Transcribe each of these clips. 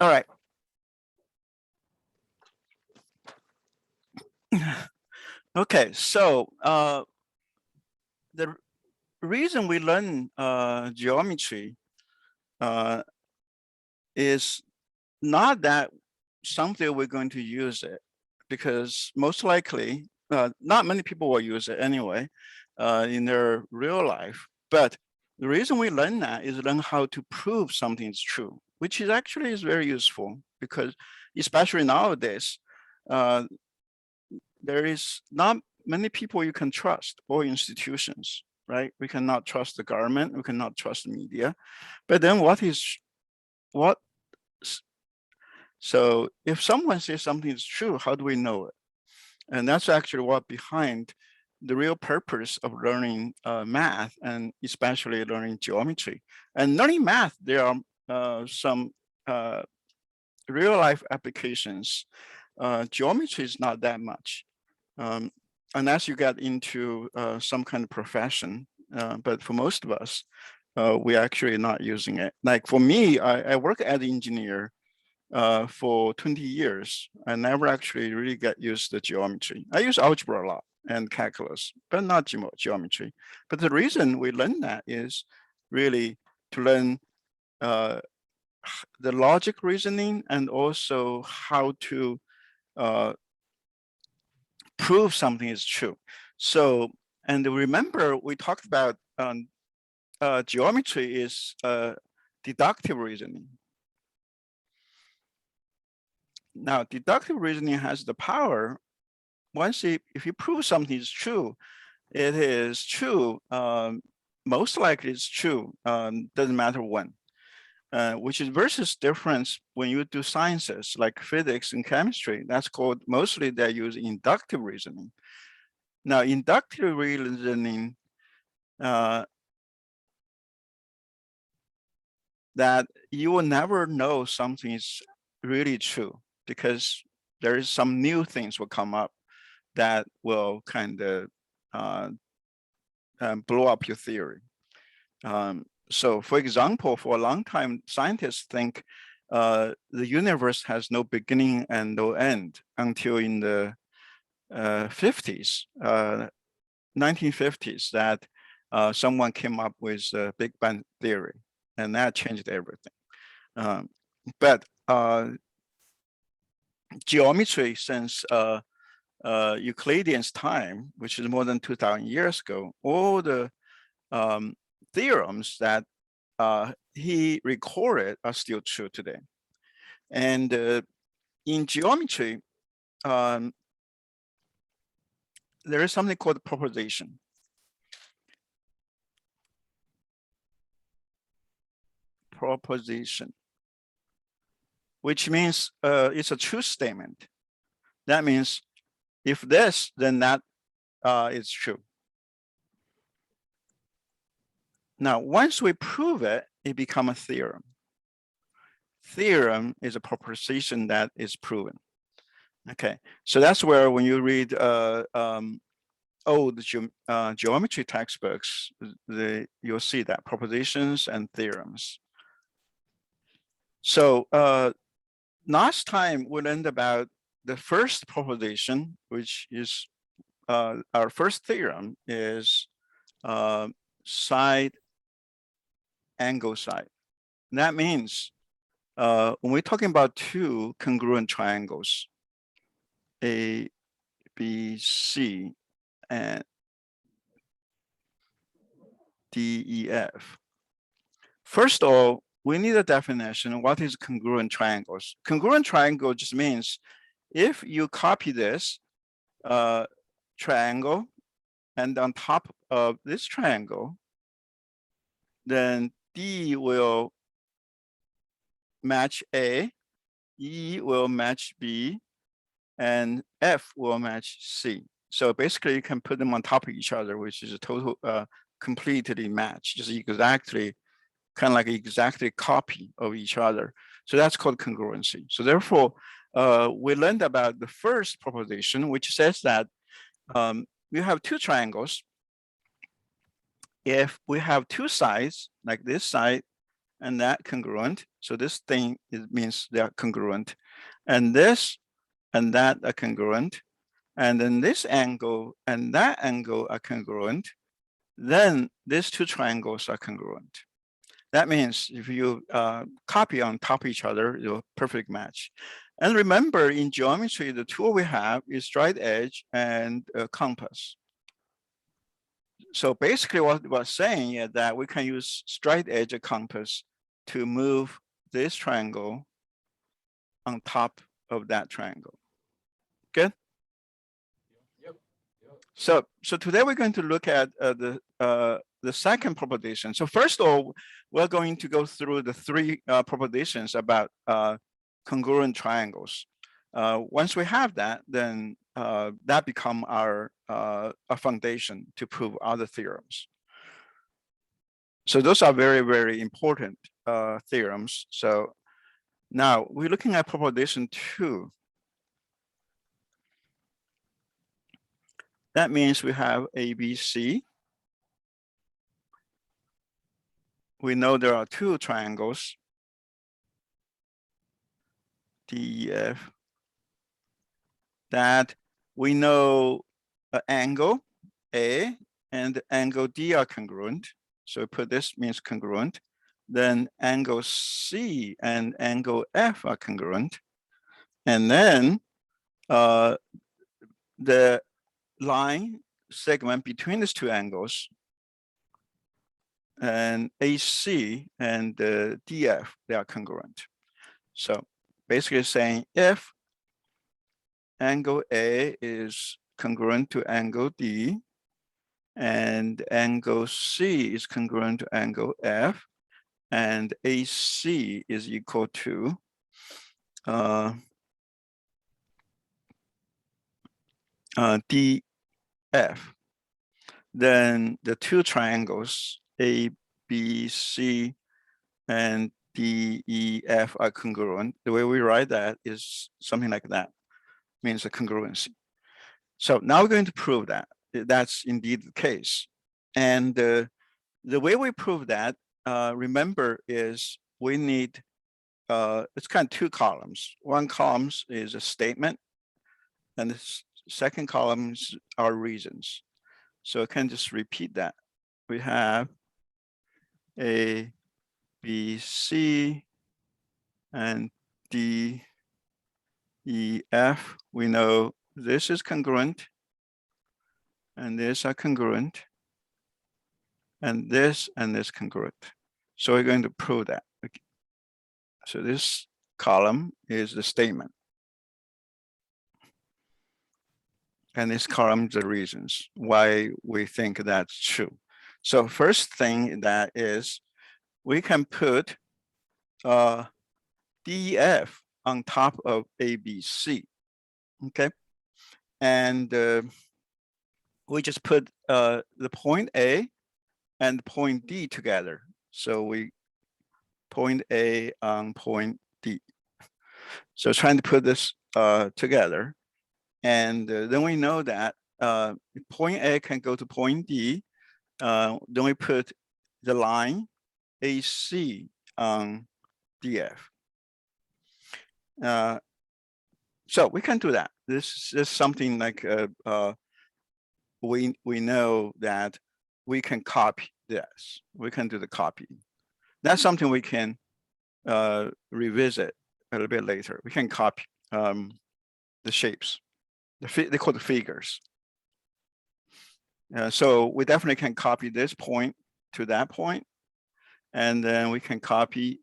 All right. Okay, so the reason we learn geometry is not that someday we're going to use it, because most likely not many people will use it anyway in their real life. But the reason we learn that is learn how to prove something is true, which is actually is very useful, because especially nowadays, uh, there is not many people you can trust, or institutions, right? We cannot trust the government, we cannot trust the media. But then what so if someone says something is true, how do we know it? And that's actually what behind the real purpose of learning math, and especially learning geometry. And learning math, there are some real life applications. Geometry is not that much, unless you get into some kind of profession. But for most of us, we're actually not using it. Like for me, I work as an engineer for 20 years. I never actually really get used to geometry. I use algebra a lot and calculus, but not geometry. But the reason we learn that is really to learn the logic reasoning, and also how to prove something is true. So, and remember, we talked about geometry is deductive reasoning. Now, deductive reasoning has the power, if you prove something is true, it is true. Most likely it's true, doesn't matter when. Which is versus difference when you do sciences like physics and chemistry. That's called, mostly they use inductive reasoning. Now, inductive reasoning, that you will never know something is really true, because there is some new things will come up that will kind of blow up your theory. So for example, for a long time, scientists think the universe has no beginning and no end, until in the 1950s, that someone came up with the Big Bang theory, and that changed everything. But geometry, since Euclidean's time, which is more than 2,000 years ago, all the theorems that he recorded are still true today. And in geometry, there is something called proposition. Proposition, which means it's a true statement. That means if this, then that is true. Now, once we prove it, it becomes a theorem. Theorem is a proposition that is proven. Okay, so that's where when you read old geometry textbooks, you'll see that propositions and theorems. So last time we learned about the first proposition, which is our first theorem is side angle side. And that means when we're talking about two congruent triangles, A, B, C, and D, E, F. First of all, we need a definition. What is congruent triangles? Congruent triangle just means if you copy this triangle, and on top of this triangle, then D will match A, E will match B, and F will match C. So basically you can put them on top of each other, which is a total completely match, just exactly, kind of like exactly copy of each other. So that's called congruency. So therefore, we learned about the first proposition, which says that we have two triangles. If we have two sides, like this side and that congruent. So this thing means they are congruent. And this and that are congruent. And then this angle and that angle are congruent. Then these two triangles are congruent. That means if you copy on top of each other, you're a perfect match. And remember, in geometry, the tool we have is straight edge and compass. So basically what we're saying is that we can use straight edge compass to move this triangle on top of that triangle. Good? So today we're going to look at the second proposition. So first of all, we're going to go through the three propositions about congruent triangles. Once we have that, then that become our a foundation to prove other theorems. So those are very, very important theorems. So now we're looking at proposition 2. That means we have ABC. We know there are two triangles, DEF, that we know an angle A and angle D are congruent. So we put this means congruent. Then angle C and angle F are congruent. And then the line segment between these two angles and AC and DF, they are congruent. So basically saying if angle A is congruent to angle D and angle C is congruent to angle F and AC is equal to DF, then the two triangles ABC and DEF are congruent. The way we write that is something like that, means a congruency. So now we're going to prove that that's indeed the case. And the way we prove that, remember, is we need, it's kind of two columns. One column is a statement, and the second column are reasons. So I can just repeat that. We have A, B, C, and D, E, F. We know this is congruent, and this are congruent, and this congruent. So we're going to prove that. Okay. So this column is the statement. And this column is the reasons why we think that's true. So first thing that is, we can put DEF on top of ABC, okay? And we just put the point A and point D together. So we point A on point D. So trying to put this together. And then we know that point A can go to point D. Then we put the line AC on DF. So we can do that. This is something like we know that we can copy this. We can do the copy. That's something we can revisit a little bit later. We can copy the shapes. They call the figures. So we definitely can copy this point to that point, and then we can copy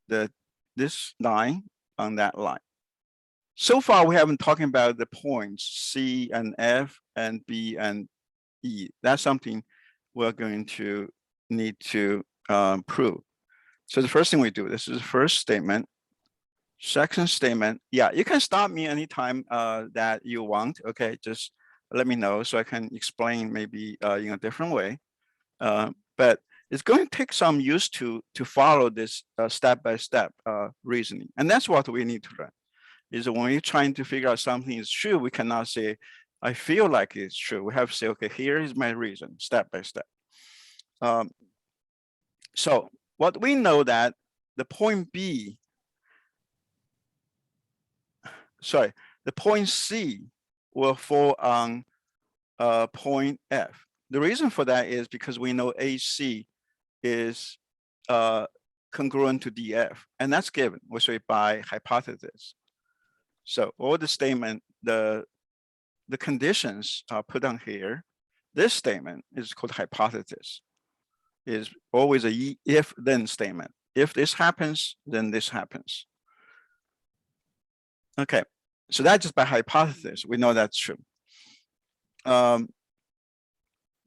this line on that line. So far, we haven't talking about the points C and F and B and E. That's something we're going to need to prove. So the first thing we do, this is the first statement. Second statement, yeah, you can stop me anytime that you want. Okay, just let me know so I can explain maybe in a different way. But it's going to take some use to follow this step-by-step reasoning. And that's what we need to learn, is when we're trying to figure out something is true, we cannot say, I feel like it's true. We have to say, okay, here is my reason, step by step. So what we know that the point B, sorry, the point C will fall on point F. The reason for that is because we know AC is congruent to DF, and that's given, we say by hypothesis. So all the statement, the conditions are put on here. This statement is called hypothesis. Is always a if then statement. If this happens, then this happens. Okay, so that's just by hypothesis. We know that's true.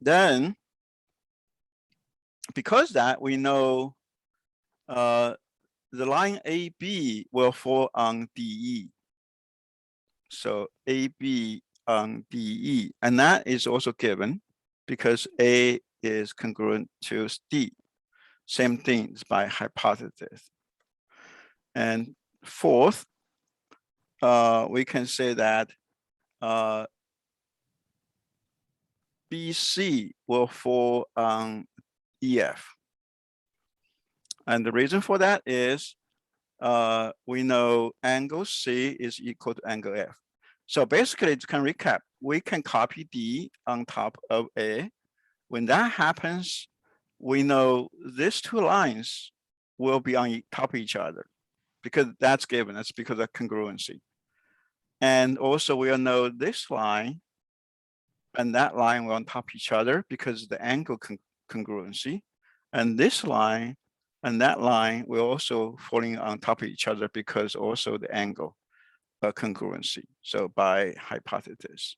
Then, because that we know the line AB will fall on DE. So AB on DE, and that is also given because A is congruent to D. Same thing by hypothesis. And fourth, we can say that BC will fall on EF. And the reason for that is we know angle C is equal to angle F. So basically, to recap, we can copy D on top of A. When that happens, we know these two lines will be on top of each other because that's given. That's because of congruency. And also we'll know this line and that line will on top of each other because the angle congruency. And this line and that line will also falling on top of each other because also the angle congruency. So by hypothesis.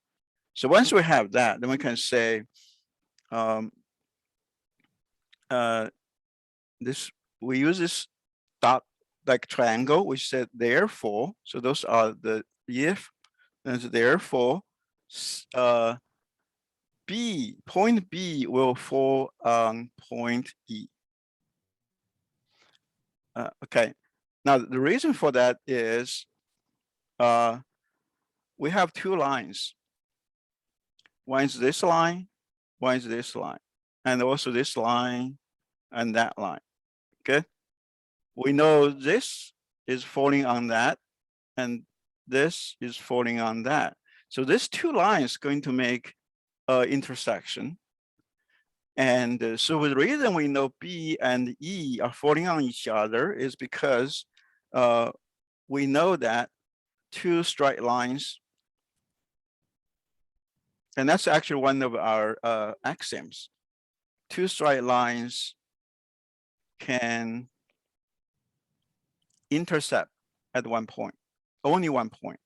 So once we have that, then we can say this, we use this dot like triangle, we said therefore, so those are the if, and therefore point B will fall on point E. Okay, now the reason for that is we have two lines. One is this line, one is this line, and also this line and that line. Okay, we know this is falling on that, and this is falling on that. So this two lines going to make intersection. And so the reason we know B and E are falling on each other is because we know that two straight lines, and that's actually one of our axioms. Two straight lines can intercept at one point, only one point,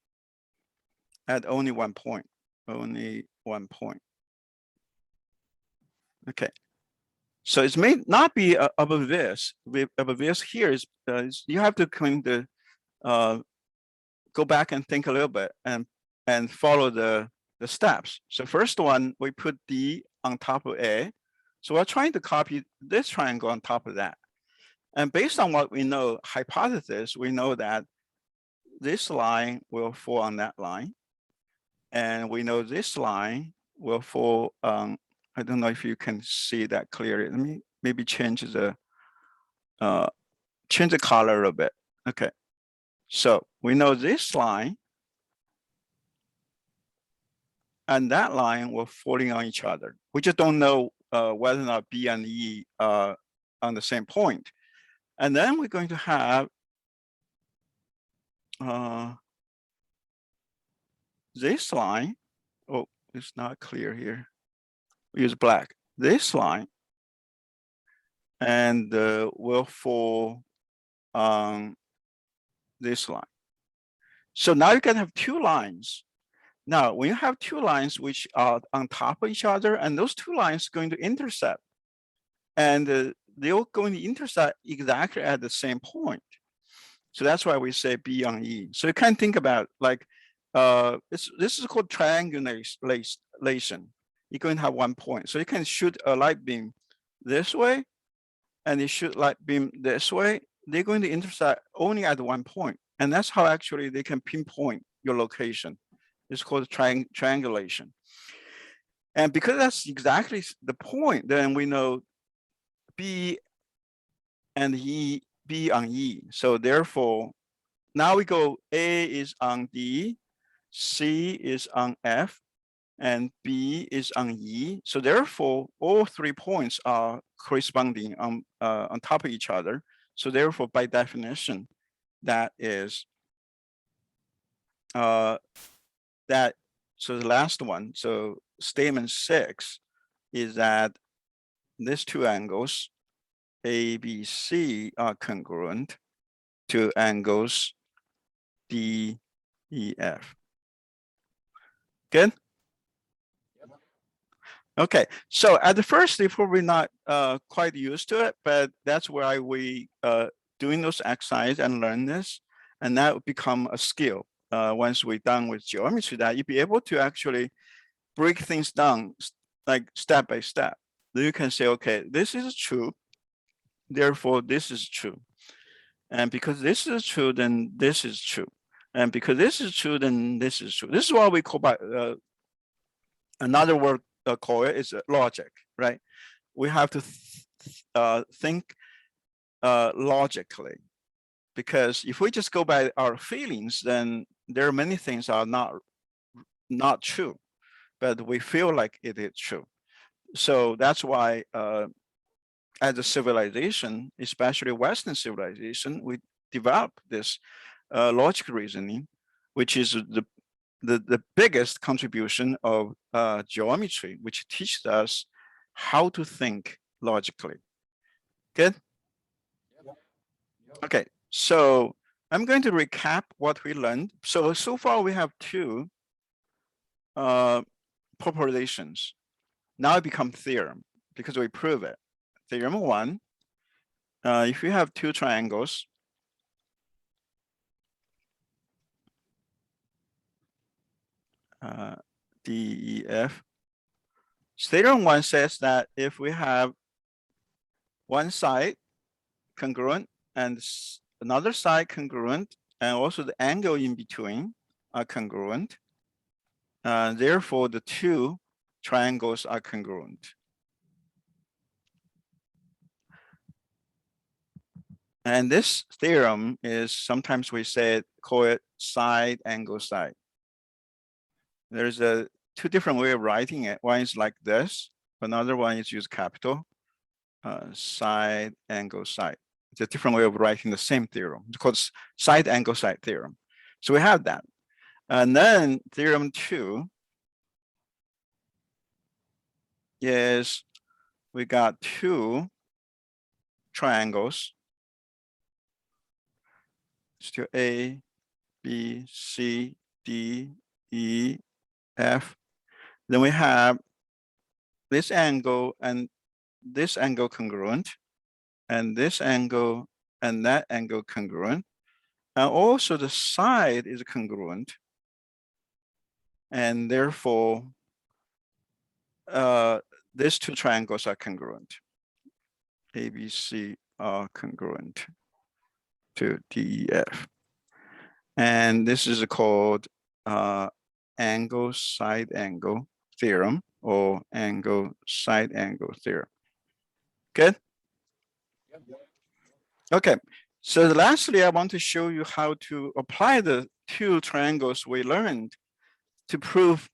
at only one point, only one point. Okay. So it may not be obvious. Obvious here is you have to kind of go back and think a little bit and follow the steps. So first one, we put D on top of A. So we're trying to copy this triangle on top of that. And based on what we know, hypothesis, we know that this line will fall on that line. And we know this line will fall on, I don't know if you can see that clearly. Let me maybe change the color a little bit. Okay. So we know this line and that line will falling on each other. We just don't know whether or not B and E are on the same point. And then we're going to have this line. Oh, it's not clear here. We use black. This line and will fall on this line. So now you can have two lines. Now, when you have two lines which are on top of each other, and those two lines are going to intercept, and they're going to intersect exactly at the same point. So that's why we say B on E. So you can think about like, this is called triangulation. You're going to have one point. So you can shoot a light beam this way, and you shoot light beam this way. They're going to intersect only at one point. And that's how actually they can pinpoint your location. It's called triangulation. And because that's exactly the point, then we know B and B on E. So therefore, now we go A is on D, C is on F, and B is on E. So therefore, all 3 points are corresponding on top of each other. So therefore, by definition, that is that. So the last one. So statement 6 is that these 2 angles, A, B, C, are congruent to angles D, E, F. Good. Okay, so at the first, you're probably not quite used to it, but that's why we doing those exercises and learn this, and that will become a skill. Once we're done with geometry, that you'll be able to actually break things down like step by step. Then you can say, okay, this is true, therefore this is true. And because this is true, then this is true. And because this is true, then this is true. This is what we call by another word call it is logic, right? We have to think logically, because if we just go by our feelings, then there are many things are not true, but we feel like it is true. So that's why as a civilization, especially Western civilization, we develop this logic reasoning, which is the biggest contribution of geometry, which teaches us how to think logically. Good? Okay, so I'm going to recap what we learned. So far we have 2 propositions. Now it becomes theorem because we prove it. Theorem 1, if you have 2 triangles, DEF. Theorem 1 says that if we have one side congruent and another side congruent, and also the angle in between are congruent, therefore the 2 triangles are congruent. And this theorem is sometimes we call it side angle side. There's 2 different ways of writing it. One is like this, another one is use capital, side angle side. It's a different way of writing the same theorem. It's called side angle side theorem. So we have that. And then theorem 2 is we got 2 triangles. Still A, B, C, D, E, F. Then we have this angle and this angle congruent, and this angle and that angle congruent. And also the side is congruent. And therefore, these 2 triangles are congruent. A, B, C are congruent to D, E, F. And this is called angle side angle theorem, or angle side angle theorem. Good? Okay, so lastly, I want to show you how to apply the 2 triangles we learned to prove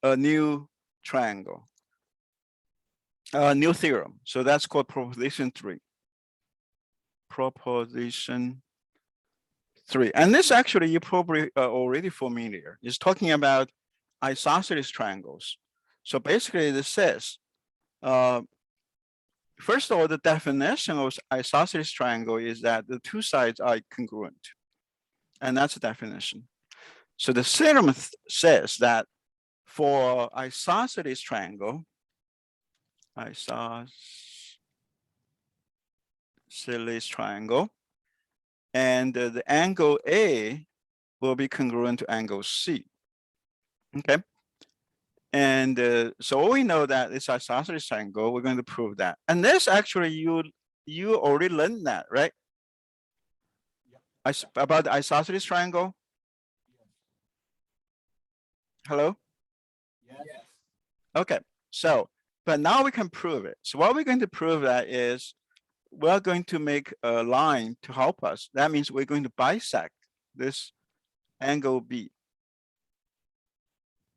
a new triangle, a new theorem. So that's called proposition 3. Proposition 3. And this actually you probably are already familiar. It's talking about isosceles triangles. So basically this says, first of all, the definition of isosceles triangle is that the 2 sides are congruent. And that's the definition. So the theorem says that for isosceles triangle, and the angle A will be congruent to angle C. Okay. And so we know that it's isosceles triangle. We're going to prove that. And this actually you already learned that, right? About the isosceles triangle. Hello? Yes. Okay. So, but now we can prove it. So what we're going to prove that is we're going to make a line to help us. That means we're going to bisect this angle B.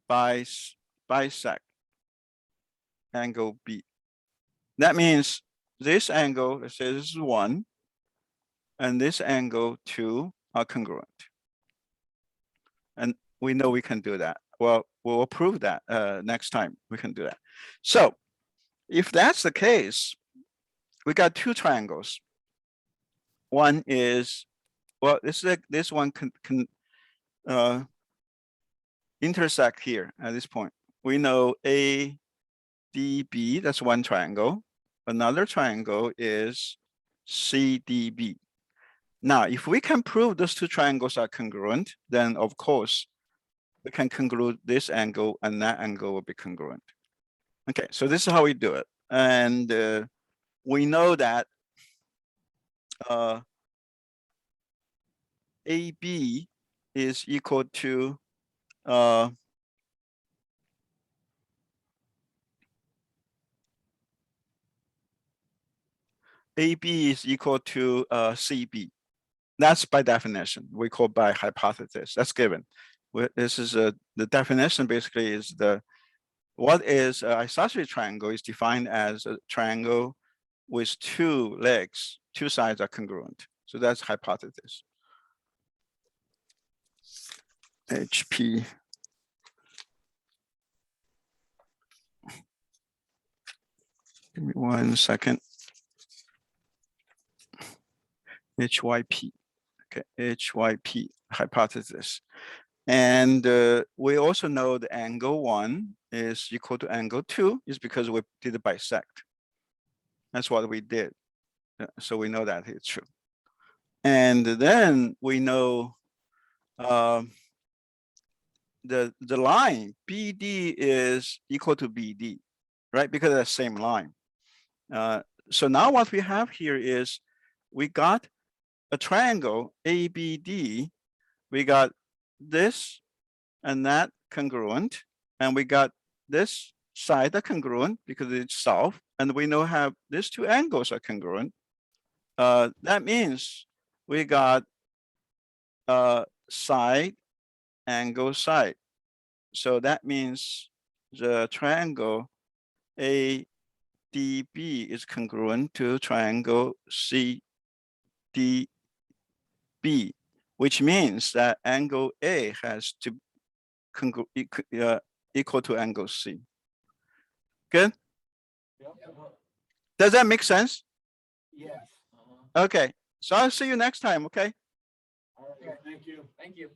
Bisect angle B. That means this angle, let's say this is 1, and this angle 2 are congruent. And we know we can do that. Well, we'll prove that next time we can do that. So if that's the case, we got 2 triangles. One is, well, this one can intersect here at this point. We know ADB, that's one triangle. Another triangle is CDB. Now, if we can prove those 2 triangles are congruent, then of course, we can conclude this angle and that angle will be congruent. Okay, so this is how we do it. And we know that AB is equal to AB is equal to CB. That's by definition. We call by hypothesis. That's given. This is the definition basically is what is an isosceles triangle is defined as a triangle with 2 legs, 2 sides are congruent. So that's hypothesis. HP. Give me 1 second. HYP. Okay, HYP hypothesis. And we also know the angle 1 is equal to angle 2 is because we did bisect. That's what we did. So we know that it's true. And then we know the line BD is equal to BD, right? Because of the same line. So now what we have here is we got a triangle ABD. We got this and that congruent, and we got this side congruent because it's south, and we know have these 2 angles are congruent. That means we got side, angle, side. So that means the triangle ADB is congruent to triangle CDB, which means that angle A has to equal to angle C. Good? Does that make sense? Yes. Okay, so I'll see you next time, okay? Okay, thank you. Thank you.